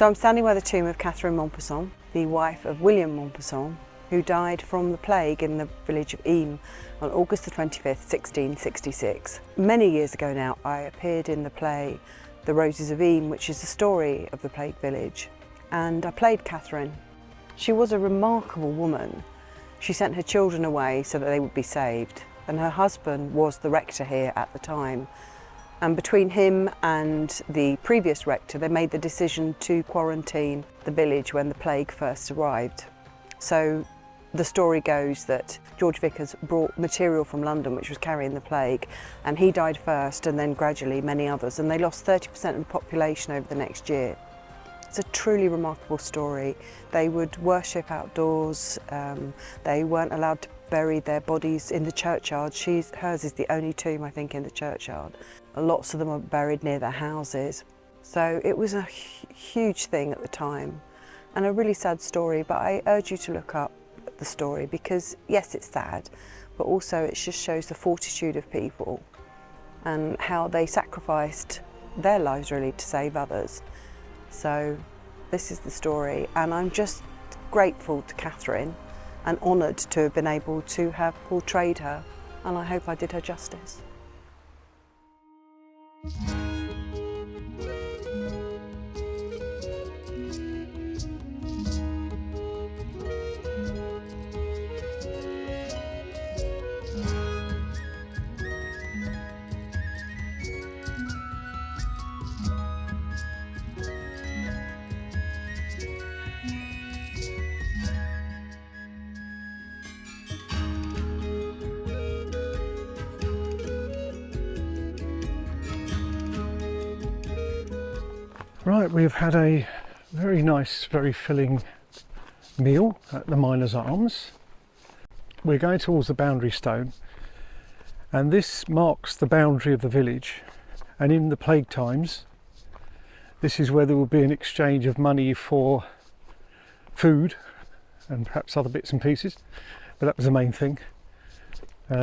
So I'm standing by the tomb of Catherine Mompesson, the wife of William Mompesson, who died from the plague in the village of Eyam on August the 25th, 1666. Many years ago now, I appeared in the play The Roses of Eyam, which is the story of the plague village, and I played Catherine. She was a remarkable woman. She sent her children away so that they would be saved, and her husband was the rector here at the time. And between him and the previous rector, they made the decision to quarantine the village when the plague first arrived. So the story goes that George Vickers brought material from London which was carrying the plague, and he died first, and then gradually many others, and they lost 30% of the population over the next year. It's a truly remarkable story. They would worship outdoors, they weren't allowed to bury their bodies in the churchyard. Hers is the only tomb, I think, in the churchyard. Lots of them are buried near their houses. So it was a huge thing at the time, and a really sad story, but I urge you to look up the story because, yes, it's sad, but also it just shows the fortitude of people and how they sacrificed their lives really to save others. So this is the story, and I'm just grateful to Catherine and honoured to have been able to have portrayed her, and I hope I did her justice. Right, we've had a very nice, very filling meal at the Miners' Arms. We're going towards the boundary stone, and this marks the boundary of the village, and in the plague times this is where there will be an exchange of money for food and perhaps other bits and pieces, but that was the main thing.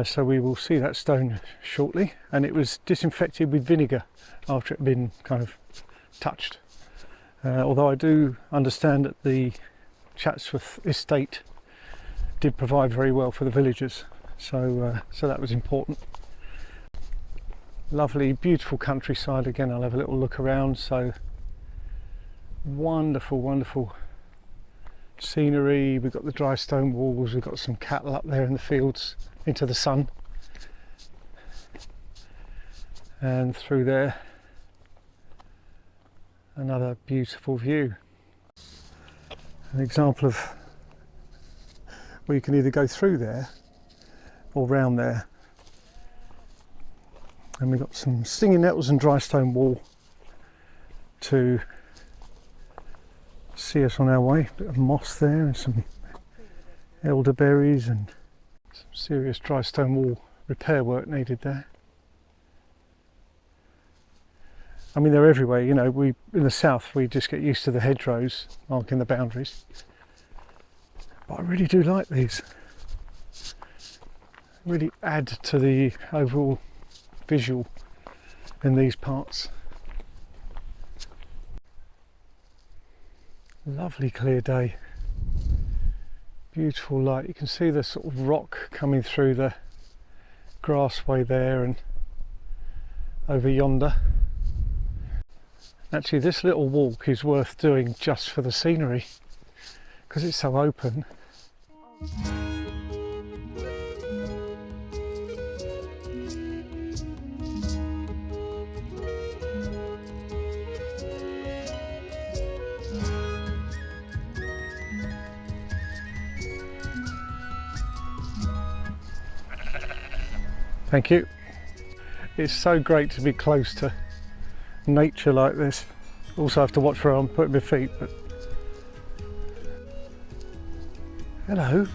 So we will see that stone shortly, and it was disinfected with vinegar after it had been kind of touched. Although I do understand that the Chatsworth estate did provide very well for the villagers, so that was important. Lovely, beautiful countryside. Again, I'll have a little look around. So wonderful, wonderful scenery. We've got the dry stone walls, we've got some cattle up there in the fields into the sun, and through there another beautiful view. An example of where you can either go through there or round there. And we've got some stinging nettles and dry stone wall to see us on our way. A bit of moss there and some elderberries and some serious dry stone wall repair work needed there. I mean, they're everywhere, you know. In the south we just get used to the hedgerows marking the boundaries, but I really do like these. Really add to the overall visual in these parts. Lovely clear day, beautiful light. You can see the sort of rock coming through the grassway there and over yonder. Actually, this little walk is worth doing just for the scenery because it's so open. Thank you. It's so great to be close to nature like this. Also have to watch where I'm putting my feet, but hello.